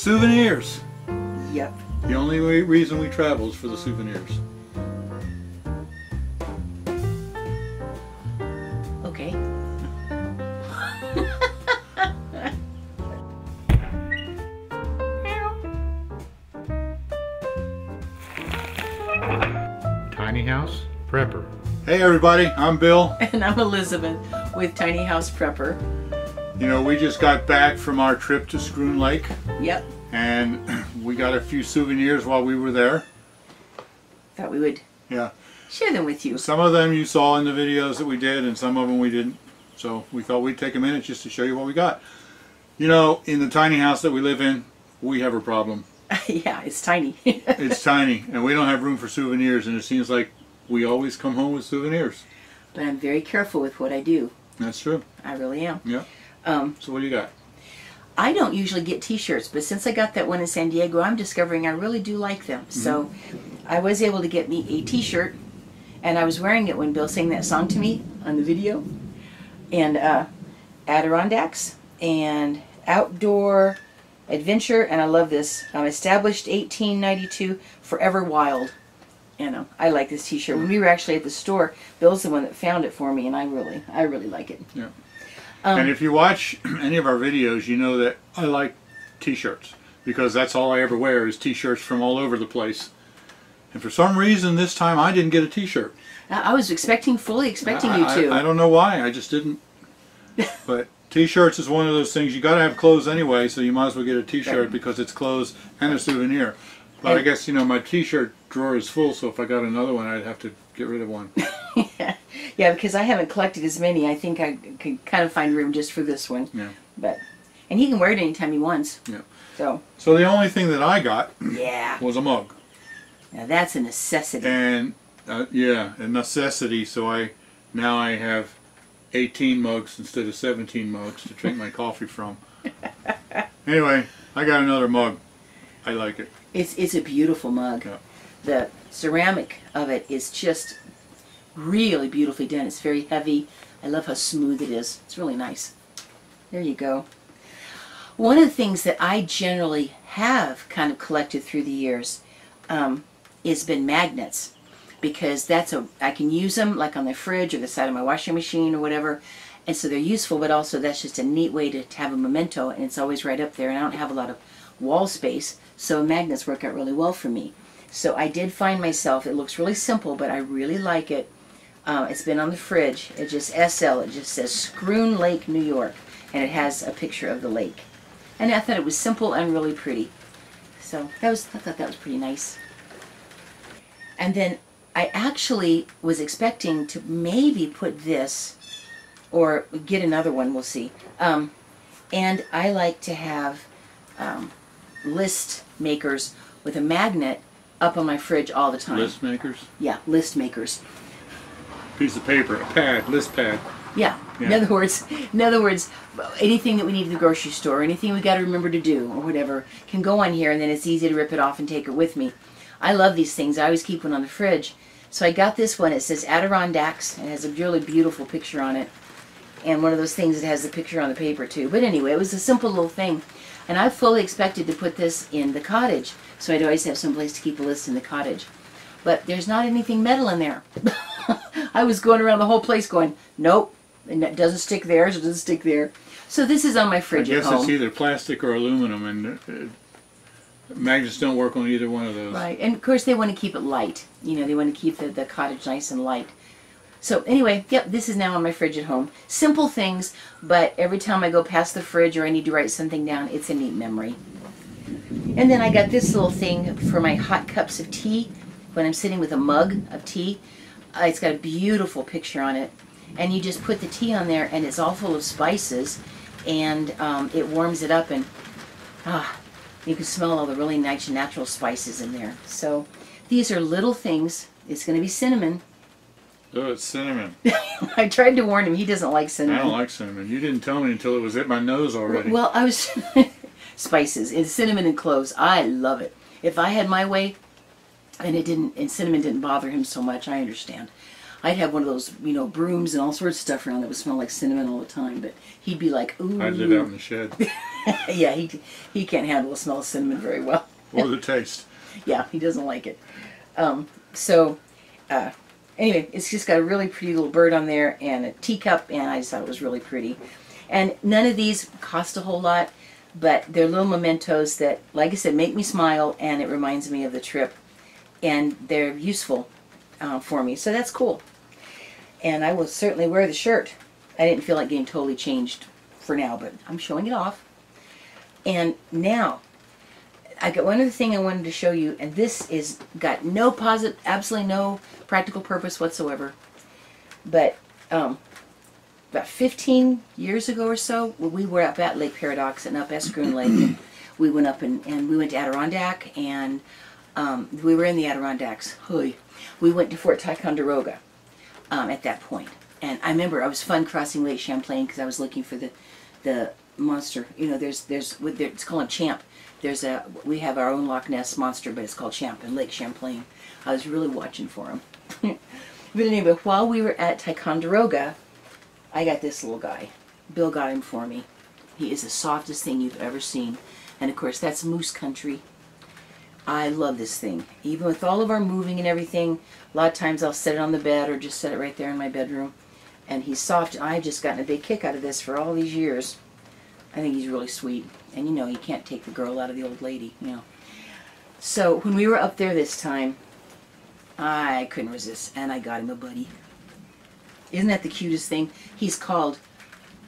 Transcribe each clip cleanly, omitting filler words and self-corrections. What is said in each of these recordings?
Souvenirs. Yep. The only reason we travel is for the souvenirs. Okay. Tiny House Prepper. Hey everybody, I'm Bill. And I'm Elizabeth with Tiny House Prepper. You know, we just got back from our trip to Schroon Lake. Yep. And we got a few souvenirs while we were there. Thought we would share them with you. Some of them you saw in the videos that we did, and some of them we didn't. So we thought we'd take a minute just to show you what we got. You know, in the tiny house that we live in, we have a problem. Yeah, it's tiny. It's tiny, and we don't have room for souvenirs, and it seems like we always come home with souvenirs. But I'm very careful with what I do. That's true. I really am. Yeah. So what do you got? I don't usually get t-shirts, but since I got that one in San Diego, I'm discovering I really do like them. So I was able to get me a t-shirt, and I was wearing it when Bill sang that song to me on the video. And Adirondacks and Outdoor Adventure, and I love this. Established 1892, Forever Wild. You know, I like this t-shirt. When we were actually at the store, Bill's the one that found it for me, and I really like it. Yeah. And if you watch any of our videos, you know that I like t-shirts, because that's all I ever wear is t-shirts from all over the place. And for some reason this time I didn't get a t-shirt. I was fully expecting you to. I don't know why, I just didn't. But t-shirts is one of those things, you got to have clothes anyway, so you might as well get a t-shirt because it's clothes and a souvenir. But I guess, you know, my t-shirt drawer is full, so if I got another one I'd have to get rid of one. Yeah, because I haven't collected as many. I think I could kind of find room just for this one. Yeah. And he can wear it anytime he wants. Yeah. So the only thing that I got was a mug. Now that's a necessity. And yeah, a necessity. So now I have 18 mugs instead of 17 mugs to drink my coffee from. Anyway, I got another mug. I like it. It's a beautiful mug. Yeah. The ceramic of it is just really beautifully done. It's very heavy. I love how smooth it is. It's really nice. There you go. One of the things that I generally have kind of collected through the years has been magnets, because I can use them like on the fridge or the side of my washing machine or whatever, and so they're useful, but also that's just a neat way to have a memento, and it's always right up there, and I don't have a lot of wall space, so magnets work out really well for me. So I did find myself, it looks really simple, but I really like it. It's been on the fridge. It just SL. It just says Schroon Lake, New York, and it has a picture of the lake. And I thought it was simple and really pretty. So I thought that was pretty nice. And then I actually was expecting to maybe put this, or get another one. We'll see. And I like to have list makers with a magnet up on my fridge all the time. List makers? Yeah, list makers. Piece of paper, a pad, list pad. Yeah. In other words, anything that we need at the grocery store, anything we got to remember to do or whatever, can go on here, and then it's easy to rip it off and take it with me. I love these things. I always keep one on the fridge. So I got this one. It says Adirondacks, and it has a really beautiful picture on it. And one of those things that has the picture on the paper too. But anyway, it was a simple little thing. And I fully expected to put this in the cottage, so I'd always have some place to keep a list in the cottage. But there's not anything metal in there. I was going around the whole place going, nope, and it doesn't stick there, so it doesn't stick there. So this is on my fridge at home. I guess it's either plastic or aluminum, and magnets don't work on either one of those. Right, and of course they want to keep it light. You know, they want to keep the cottage nice and light. So anyway, yep, this is now on my fridge at home. Simple things, but every time I go past the fridge or I need to write something down, it's a neat memory. And then I got this little thing for my hot cups of tea when I'm sitting with a mug of tea. It's got a beautiful picture on it, and you just put the tea on there, and it's all full of spices, and it warms it up, and you can smell all the really nice natural spices in there. So these are little things. It's going to be cinnamon. Oh, it's cinnamon. I tried to warn him. He doesn't like cinnamon. I don't like cinnamon. You didn't tell me until it was at my nose already. Well, I was... spices. It's cinnamon and cloves. I love it. If I had my way, and cinnamon didn't bother him so much, I understand. I'd have one of those, you know, brooms and all sorts of stuff around that would smell like cinnamon all the time. But he'd be like, ooh. I'd live out in the shed. Yeah, he can't handle the smell of cinnamon very well. Or the taste. Yeah, he doesn't like it. Anyway, it's just got a really pretty little bird on there and a teacup, and I just thought it was really pretty. And none of these cost a whole lot, but they're little mementos that, like I said, make me smile, and it reminds me of the trip. And they're useful for me, so that's cool. And I will certainly wear the shirt. I didn't feel like getting totally changed for now, but I'm showing it off. And now, I got one other thing I wanted to show you, and this is got no positive, absolutely no practical purpose whatsoever. But about 15 years ago or so, we were up at Lake Paradox and up at Schroon Lake, and we went up and we went to Adirondack, and we were in the Adirondacks. We went to Fort Ticonderoga at that point. And I remember I was fun crossing Lake Champlain because I was looking for the monster. You know, it's called a Champ. We have our own Loch Ness monster, but it's called Champ in Lake Champlain. I was really watching for him. But anyway, while we were at Ticonderoga, I got this little guy. Bill got him for me. He is the softest thing you've ever seen. And of course, that's moose country. I love this thing. Even with all of our moving and everything, a lot of times I'll set it on the bed or just set it right there in my bedroom. And he's soft. I've just gotten a big kick out of this for all these years. I think he's really sweet. And you know, you can't take the girl out of the old lady, you know. So when we were up there this time, I couldn't resist, and I got him a buddy. Isn't that the cutest thing? He's called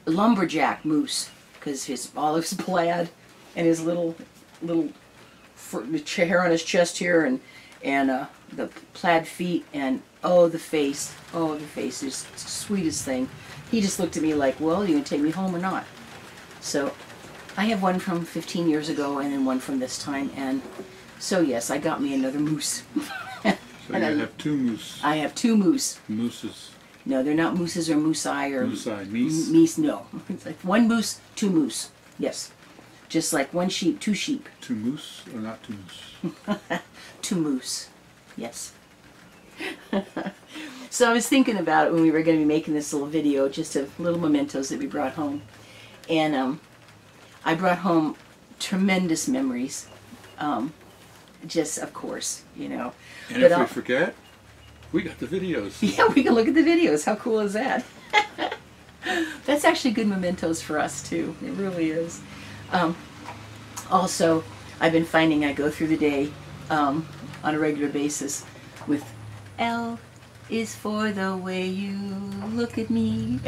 Lumberjack Moose because his olive's plaid and his little hair on his chest here, and the plaid feet, and the face is the sweetest thing. He just looked at me like, well, you gonna take me home or not? So I have one from 15 years ago and then one from this time, and so yes, I got me another moose. So you have two moose. I have two moose. Mooses. No, they're not mooses or moosei or meese. Meese, no. It's like one moose, two moose. Yes. Just like one sheep, two sheep. Two moose or not two moose? Two moose. Yes. So I was thinking about it when we were going to be making this little video, just of little mementos that we brought home. And I brought home tremendous memories. Just, of course, you know. And but if we forget, we got the videos. Yeah, we can look at the videos. How cool is that? That's actually good mementos for us, too. It really is. Also, I've been finding I go through the day on a regular basis with L is for the way you look at me.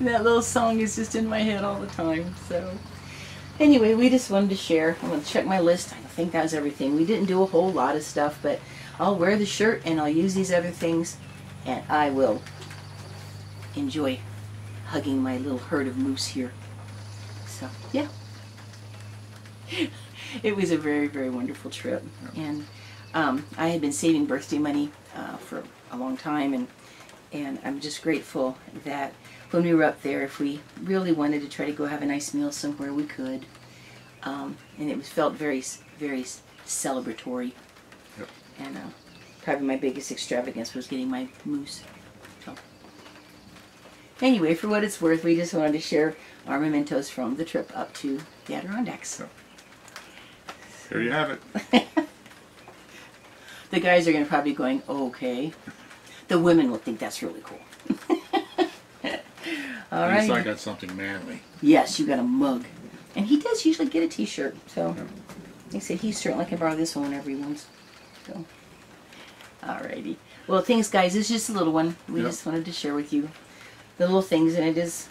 That little song is just in my head all the time. So anyway, we just wanted to share. I'm going to check my list. I think that was everything. We didn't do a whole lot of stuff, but I'll wear the shirt and I'll use these other things, and I will enjoy hugging my little herd of moose here. So, yeah. It was a very, very wonderful trip. And I had been saving birthday money for a long time, and I'm just grateful that when we were up there, if we really wanted to try to go have a nice meal somewhere, we could. And it felt very, very celebratory. Yep. And probably my biggest extravagance was getting my moose. So, anyway, for what it's worth, we just wanted to share our mementos from the trip up to the Adirondacks. Yep. There you have it. The guys are going to probably be going, okay. The women will think that's really cool. All right. At least I got something manly. Yes, you got a mug. And he does usually get a t-shirt. So, like I said, he certainly can borrow this one whenever he wants. So, alrighty. Well, thanks, guys. It's just a little one. We just wanted to share with you the little things, and it's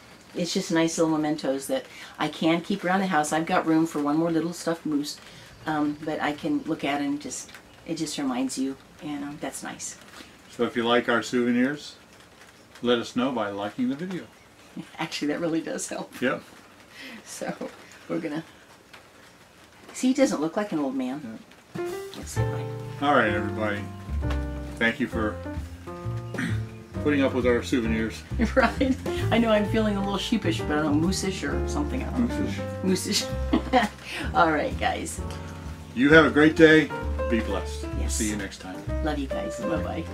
just nice little mementos that I can keep around the house. I've got room for one more little stuffed moose, but I can look at it and it just reminds you, and that's nice. So if you like our souvenirs, let us know by liking the video. Actually, that really does help. Yep. So we're gonna see. He doesn't look like an old man. Yeah. Let's say bye. All right, everybody. Thank you for putting up with our souvenirs. Right. I know I'm feeling a little sheepish, but I don't know, moosish or something. I don't know. Moosish. All right, guys. You have a great day. Be blessed. Yes. See you next time. Love you guys. Bye-bye.